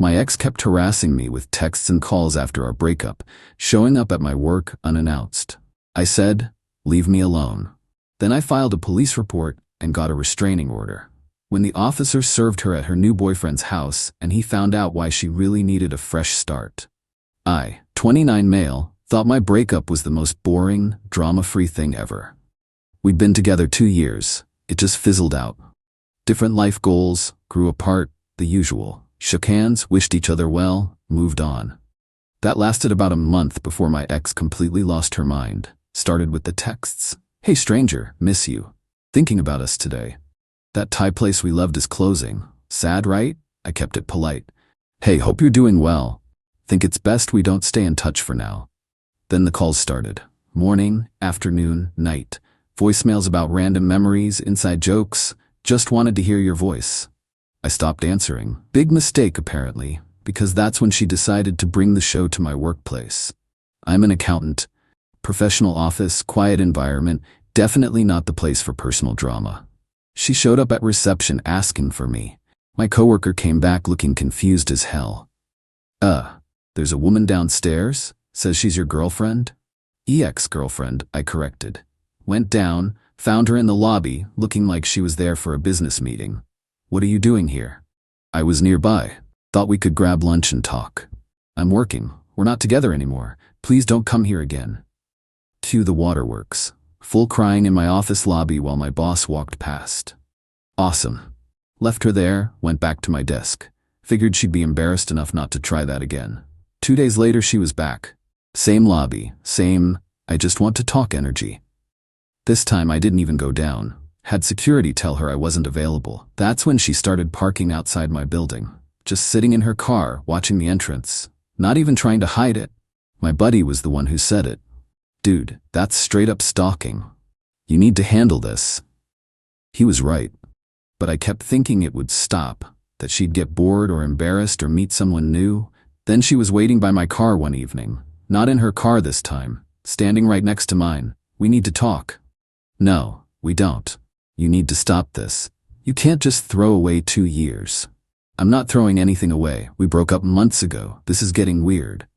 My ex kept harassing me with texts and calls after our breakup, showing up at my work unannounced. I said, "Leave me alone." Then I filed a police report and got a restraining order. When the officer served her at her new boyfriend's house and he found out why she really needed a fresh start. I, 29 male, thought my breakup was the most boring, drama-free thing ever. We'd been together 2 years. It just fizzled out. Different life goals, grew apart, the usual. Shook hands, wished each other well, moved on. That lasted about a month before my ex completely lost her mind. Started with the texts. "Hey stranger, miss you. Thinking about us today. That Thai place we loved is closing. Sad, right?" I kept it polite. "Hey, hope you're doing well. Think it's best we don't stay in touch for now." Then the calls started. Morning, afternoon, night. Voicemails about random memories, inside jokes. "Just wanted to hear your voice." I stopped answering. Big mistake, apparently, because that's when she decided to bring the show to my workplace. I'm an accountant. Professional office, quiet environment, definitely not the place for personal drama. She showed up at reception asking for me. My coworker came back looking confused as hell. There's a woman downstairs? Says she's your girlfriend?" "Ex-girlfriend," I corrected. Went down, found her in the lobby, looking like she was there for a business meeting. "What are you doing here?" "I was nearby. Thought we could grab lunch and talk." "I'm working. We're not together anymore. Please don't come here again." Cue the waterworks. Full crying in my office lobby while my boss walked past. Awesome. Left her there, went back to my desk. Figured she'd be embarrassed enough not to try that again. 2 days later she was back. Same lobby, same, "I just want to talk" energy. This time I didn't even go down. Had security tell her I wasn't available. That's when she started parking outside my building. Just sitting in her car, watching the entrance. Not even trying to hide it. My buddy was the one who said it. "Dude, that's straight up stalking. You need to handle this." He was right. But I kept thinking it would stop, that she'd get bored or embarrassed or meet someone new. Then she was waiting by my car one evening. Not in her car this time. Standing right next to mine. "We need to talk." "No, we don't. You need to stop this. You can't just throw away 2 years." "I'm not throwing anything away. We broke up months ago. This is getting weird."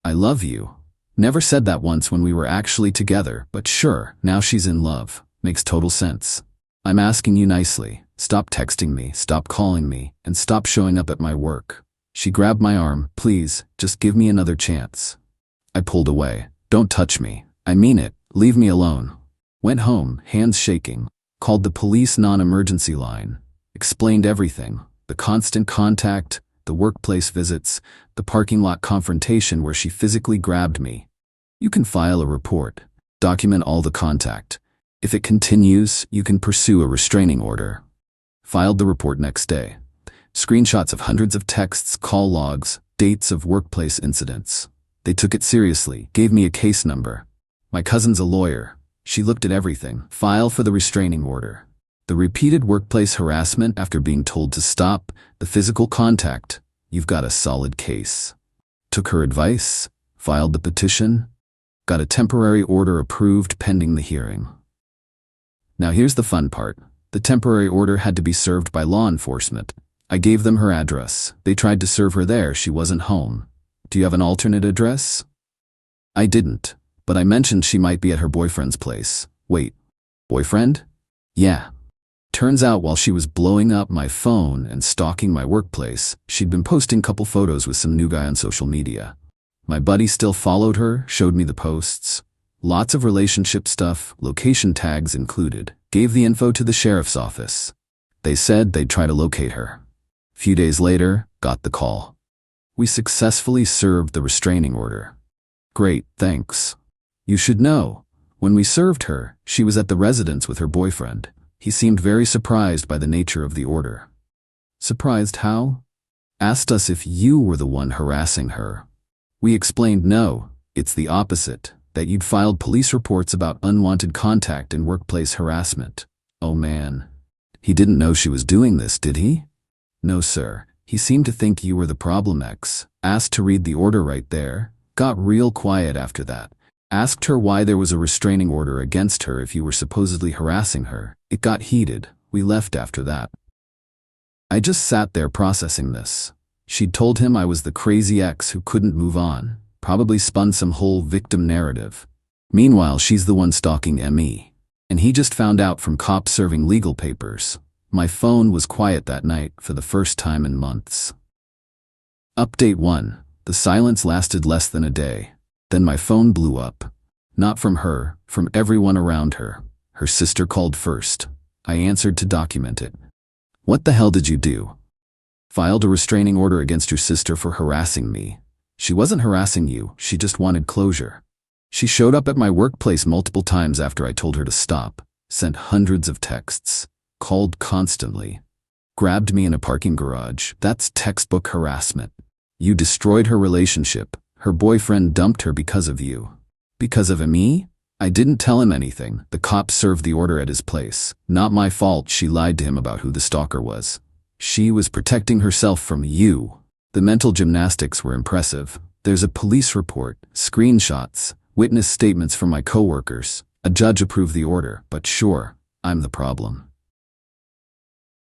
"I love you." Never said that once when we were actually together, but sure, now she's in love. Makes total sense. "I'm asking you nicely. Stop texting me, stop calling me, and stop showing up at my work." She grabbed my arm. "Please, just give me another chance." I pulled away. "Don't touch me. I mean it. Leave me alone." Went home, hands shaking. Called the police non-emergency line. Explained everything. The constant contact, the workplace visits, the parking lot confrontation where she physically grabbed me. "You can file a report. Document all the contact. If it continues, you can pursue a restraining order." Filed the report next day. Screenshots of hundreds of texts, call logs, dates of workplace incidents. They took it seriously, gave me a case number. My cousin's a lawyer. She looked at everything. File for the restraining order. The repeated workplace harassment after being told to stop, the physical contact. You've got a solid case. Took her advice, filed the petition, got a temporary order approved pending the hearing. Now here's the fun part. The temporary order had to be served by law enforcement. I gave them her address. They tried to serve her there. She wasn't home. "Do you have an alternate address?" I didn't, but I mentioned she might be at her boyfriend's place. "Wait, boyfriend?" "Yeah." Turns out while she was blowing up my phone and stalking my workplace, she'd been posting couple photos with some new guy on social media. My buddy still followed her, showed me the posts. Lots of relationship stuff, location tags included. Gave the info to the sheriff's office. They said they'd try to locate her. Few days later, got the call. We successfully served the restraining order. "Great, thanks. You should know, when we served her, she was at the residence with her boyfriend. He seemed very surprised by the nature of the order." "Surprised how?" "Asked us if you were the one harassing her. We explained no, it's the opposite, that you'd filed police reports about unwanted contact and workplace harassment." "Oh man. He didn't know she was doing this, did he?" "No sir. He seemed to think you were the problem ex. Asked to read the order right there. Got real quiet after that. Asked her why there was a restraining order against her if you were supposedly harassing her. It got heated. We left after that." I just sat there processing this. She'd told him I was the crazy ex who couldn't move on, probably spun some whole victim narrative. Meanwhile, she's the one stalking me. And he just found out from cops serving legal papers. My phone was quiet that night for the first time in months. Update 1. The silence lasted less than a day. Then my phone blew up. Not from her, from everyone around her. Her sister called first. I answered to document it. What the hell did you do? Filed a restraining order against your sister for harassing me. She wasn't harassing you, she just wanted closure. She showed up at my workplace multiple times after I told her to stop, sent hundreds of texts, called constantly, grabbed me in a parking garage. That's textbook harassment. You destroyed her relationship. Her boyfriend dumped her because of you. Because of me? I didn't tell him anything. The cops served the order at his place. Not my fault she lied to him about who the stalker was. She was protecting herself from you. The mental gymnastics were impressive. There's a police report, screenshots, witness statements from my coworkers. A judge approved the order, but sure, I'm the problem.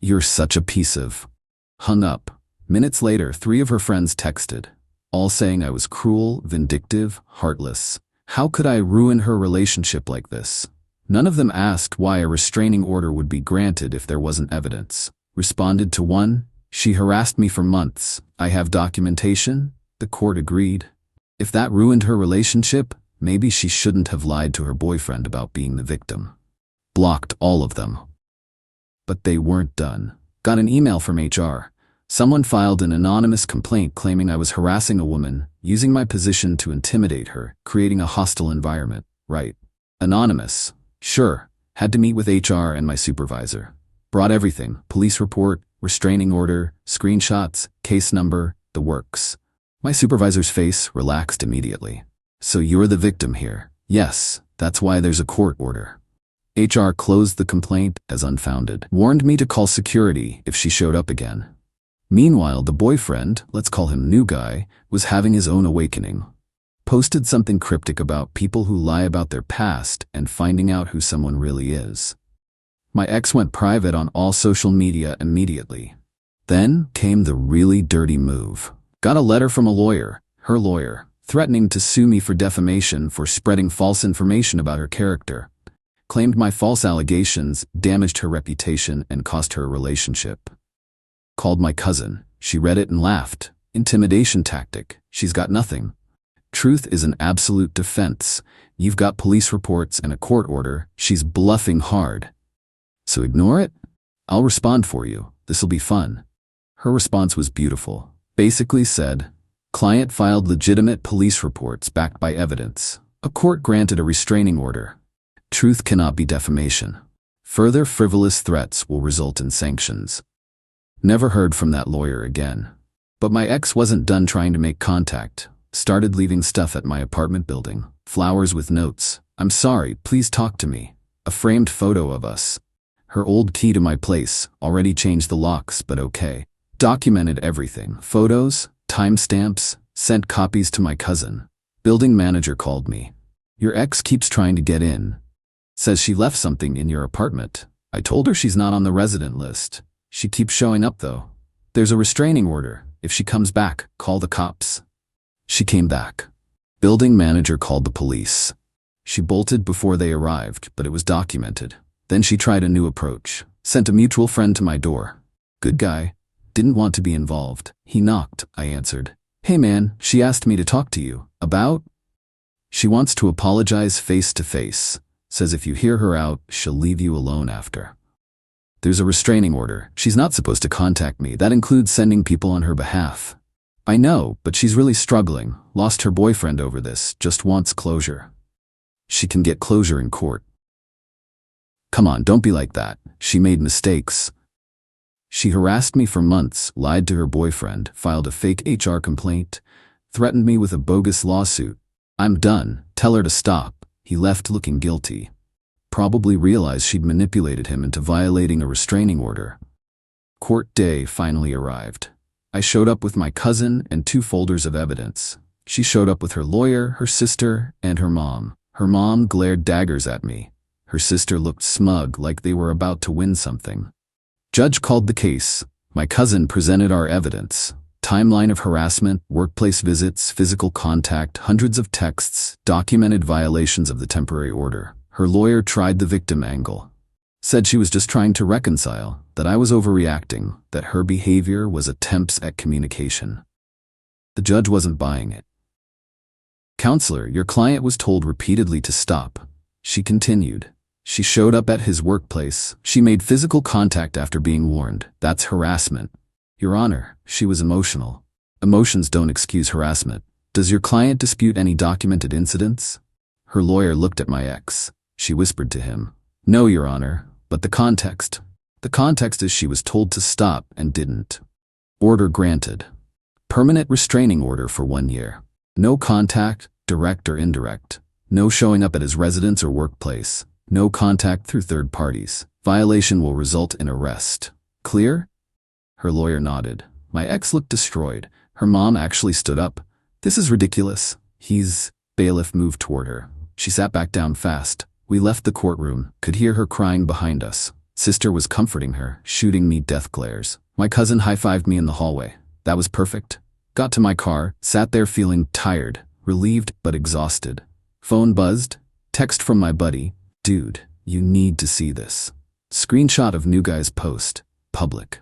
You're such a piece of... Hung up. Minutes later, 3 of her friends texted, all saying I was cruel, vindictive, heartless. How could I ruin her relationship like this? None of them asked why a restraining order would be granted if there wasn't evidence. Responded to one, she harassed me for months. I have documentation. The court agreed. If that ruined her relationship, maybe she shouldn't have lied to her boyfriend about being the victim. Blocked all of them. But they weren't done. Got an email from HR. Someone filed an anonymous complaint claiming I was harassing a woman, using my position to intimidate her, creating a hostile environment. Right. Anonymous. Sure. Had to meet with HR and my supervisor. Brought everything. Police report, restraining order, screenshots, case number, the works. My supervisor's face relaxed immediately. So you're the victim here. Yes, that's why there's a court order. HR closed the complaint as unfounded. Warned me to call security if she showed up again. Meanwhile, the boyfriend, let's call him new guy, was having his own awakening. Posted something cryptic about people who lie about their past and finding out who someone really is. My ex went private on all social media immediately. Then came the really dirty move. Got a letter from a lawyer, her lawyer, threatening to sue me for defamation for spreading false information about her character. Claimed my false allegations damaged her reputation and cost her a relationship. Called my cousin. She read it and laughed. Intimidation tactic. She's got nothing. Truth is an absolute defense. You've got police reports and a court order. She's bluffing hard. So ignore it? I'll respond for you. This'll be fun. Her response was beautiful. Basically said, client filed legitimate police reports backed by evidence. A court granted a restraining order. Truth cannot be defamation. Further frivolous threats will result in sanctions. Never heard from that lawyer again. But my ex wasn't done trying to make contact. Started leaving stuff at my apartment building. Flowers with notes. I'm sorry, please talk to me. A framed photo of us. Her old key to my place. Already changed the locks, but okay. Documented everything. Photos, timestamps, sent copies to my cousin. Building manager called me. Your ex keeps trying to get in. Says she left something in your apartment. I told her she's not on the resident list. She keeps showing up though. There's a restraining order. If she comes back, call the cops. She came back. Building manager called the police. She bolted before they arrived, but it was documented. Then she tried a new approach. Sent a mutual friend to my door. Good guy. Didn't want to be involved. He knocked. I answered. Hey man, she asked me to talk to you. About? She wants to apologize face to face. Says if you hear her out, she'll leave you alone after. There's a restraining order. She's not supposed to contact me. That includes sending people on her behalf. I know, but she's really struggling. Lost her boyfriend over this. Just wants closure. She can get closure in court. Come on, don't be like that. She made mistakes. She harassed me for months, lied to her boyfriend, filed a fake HR complaint, threatened me with a bogus lawsuit. I'm done. Tell her to stop. He left looking guilty. Probably realized she'd manipulated him into violating a restraining order. Court day finally arrived. I showed up with my cousin and 2 folders of evidence. She showed up with her lawyer, her sister, and her mom. Her mom glared daggers at me. Her sister looked smug, like they were about to win something. Judge called the case. My cousin presented our evidence. Timeline of harassment, workplace visits, physical contact, hundreds of texts, documented violations of the temporary order. Her lawyer tried the victim angle. Said she was just trying to reconcile, that I was overreacting, that her behavior was attempts at communication. The judge wasn't buying it. Counselor, your client was told repeatedly to stop. She continued. She showed up at his workplace. She made physical contact after being warned. That's harassment. Your Honor, she was emotional. Emotions don't excuse harassment. Does your client dispute any documented incidents? Her lawyer looked at my ex. She whispered to him. No, Your Honor, but the context. The context is she was told to stop and didn't. Order granted. Permanent restraining order for 1 year. No contact, direct or indirect. No showing up at his residence or workplace. No contact through third parties. Violation will result in arrest. Clear? Her lawyer nodded. My ex looked destroyed. Her mom actually stood up. This is ridiculous. Bailiff moved toward her. She sat back down fast. We left the courtroom, could hear her crying behind us. Sister was comforting her, shooting me death glares. My cousin high-fived me in the hallway. That was perfect. Got to my car, sat there feeling tired, relieved but exhausted. Phone buzzed. Text from my buddy. Dude, you need to see this. Screenshot of new guy's post. Public.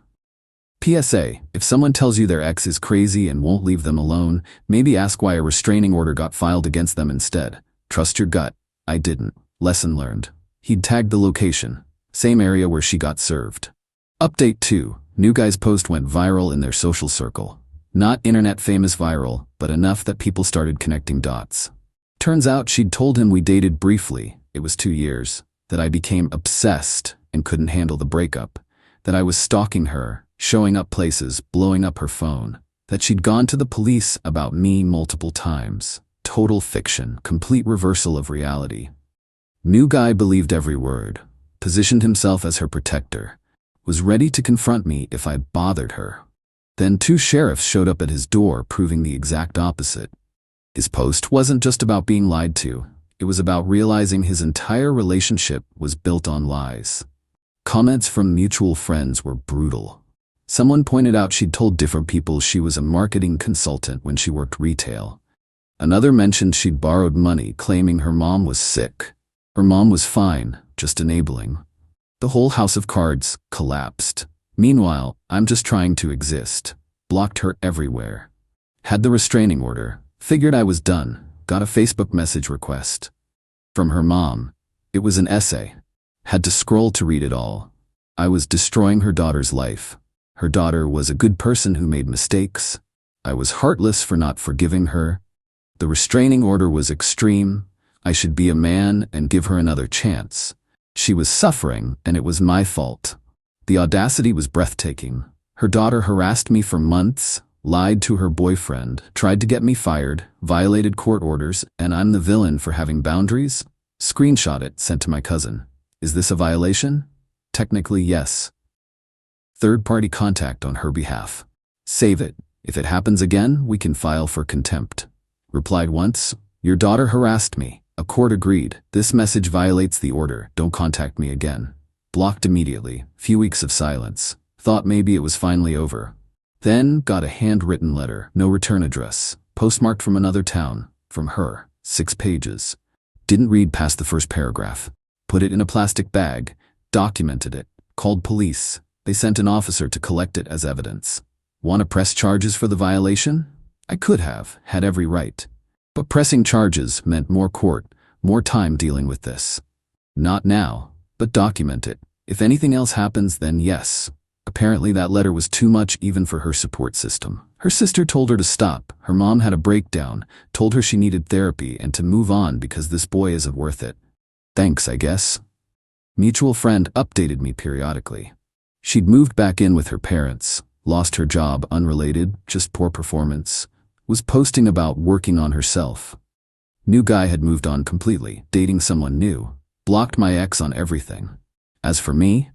PSA, if someone tells you their ex is crazy and won't leave them alone, maybe ask why a restraining order got filed against them instead. Trust your gut. I didn't. Lesson learned. He'd tagged the location. Same area where she got served. Update 2. New guy's post went viral in their social circle. Not internet famous viral, but enough that people started connecting dots. Turns out she'd told him we dated briefly, it was 2 years, that I became obsessed and couldn't handle the breakup, that I was stalking her, showing up places, blowing up her phone, that she'd gone to the police about me multiple times. Total fiction, complete reversal of reality. New guy believed every word, positioned himself as her protector, was ready to confront me if I bothered her. Then 2 sheriffs showed up at his door proving the exact opposite. His post wasn't just about being lied to, it was about realizing his entire relationship was built on lies. Comments from mutual friends were brutal. Someone pointed out she'd told different people she was a marketing consultant when she worked retail. Another mentioned she'd borrowed money claiming her mom was sick. Her mom was fine, just enabling. The whole house of cards collapsed. Meanwhile, I'm just trying to exist. Blocked her everywhere. Had the restraining order. Figured I was done. Got a Facebook message request. From her mom. It was an essay. Had to scroll to read it all. I was destroying her daughter's life. Her daughter was a good person who made mistakes. I was heartless for not forgiving her. The restraining order was extreme. I should be a man and give her another chance. She was suffering, and it was my fault. The audacity was breathtaking. Her daughter harassed me for months, lied to her boyfriend, tried to get me fired, violated court orders, and I'm the villain for having boundaries? Screenshot it, sent to my cousin. Is this a violation? Technically, yes. Third-party contact on her behalf. Save it. If it happens again, we can file for contempt. Replied once. Your daughter harassed me. A court agreed. This message violates the order. Don't contact me again. Blocked immediately. Few weeks of silence. Thought maybe it was finally over. Then got a handwritten letter. No return address. Postmarked from another town. From her. 6 pages. Didn't read past the first paragraph. Put it in a plastic bag. Documented it. Called police. They sent an officer to collect it as evidence. Want to press charges for the violation? I could have. Had every right. But pressing charges meant more court, more time dealing with this. Not now, but document it. If anything else happens, then yes. Apparently that letter was too much even for her support system. Her sister told her to stop. Her mom had a breakdown, told her she needed therapy and to move on because this boy isn't worth it. Thanks, I guess. Mutual friend updated me periodically. She'd moved back in with her parents, lost her job unrelated, just poor performance. Was posting about working on herself. New guy had moved on completely, dating someone new. Blocked my ex on everything. As for me,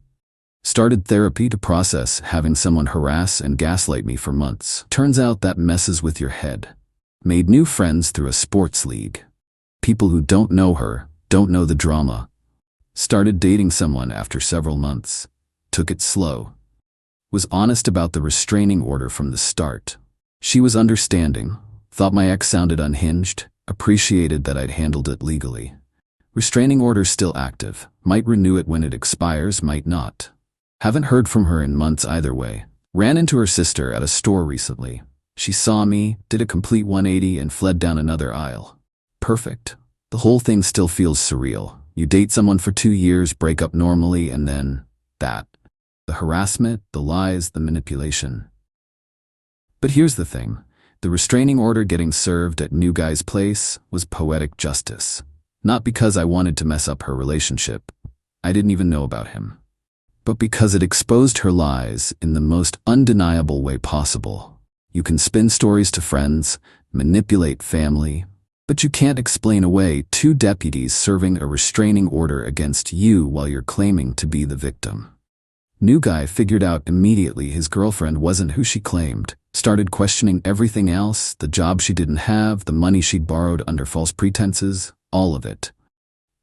started therapy to process having someone harass and gaslight me for months. Turns out that messes with your head. Made new friends through a sports league. People who don't know her, don't know the drama. Started dating someone after several months. Took it slow. Was honest about the restraining order from the start. She was understanding, thought my ex sounded unhinged, appreciated that I'd handled it legally. Restraining order still active. Might renew it when it expires, might not. Haven't heard from her in months either way. Ran into her sister at a store recently. She saw me, did a complete 180 and fled down another aisle. Perfect. The whole thing still feels surreal. You date someone for 2 years, break up normally, and then that. The harassment, the lies, the manipulation. But here's the thing. The restraining order getting served at new guy's place was poetic justice. Not because I wanted to mess up her relationship. I didn't even know about him. But because it exposed her lies in the most undeniable way possible. You can spin stories to friends, manipulate family, but you can't explain away 2 deputies serving a restraining order against you while you're claiming to be the victim. New guy figured out immediately his girlfriend wasn't who she claimed, started questioning everything else, the job she didn't have, the money she'd borrowed under false pretenses, all of it.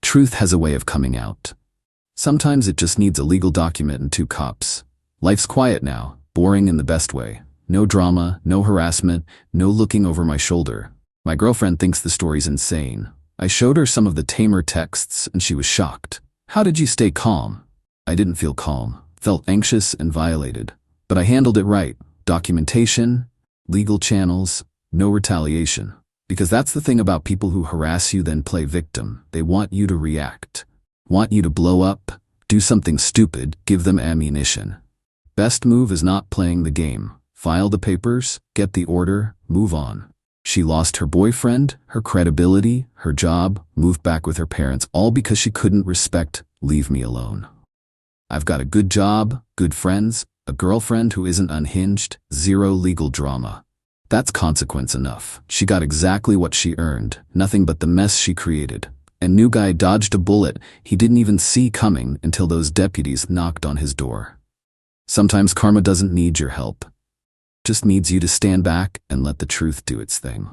Truth has a way of coming out. Sometimes it just needs a legal document and 2 cops. Life's quiet now, boring in the best way. No drama, no harassment, no looking over my shoulder. My girlfriend thinks the story's insane. I showed her some of the tamer texts and she was shocked. How did you stay calm? I didn't feel calm. Felt anxious and violated. But I handled it right. Documentation, legal channels, no retaliation. Because that's the thing about people who harass you then play victim. They want you to react. Want you to blow up, do something stupid, give them ammunition. Best move is not playing the game. File the papers, get the order, move on. She lost her boyfriend, her credibility, her job, moved back with her parents, all because she couldn't respect, leave me alone. I've got a good job, good friends, a girlfriend who isn't unhinged, 0 legal drama. That's consequence enough. She got exactly what she earned, nothing but the mess she created. And new guy dodged a bullet he didn't even see coming until those deputies knocked on his door. Sometimes karma doesn't need your help. Just needs you to stand back and let the truth do its thing.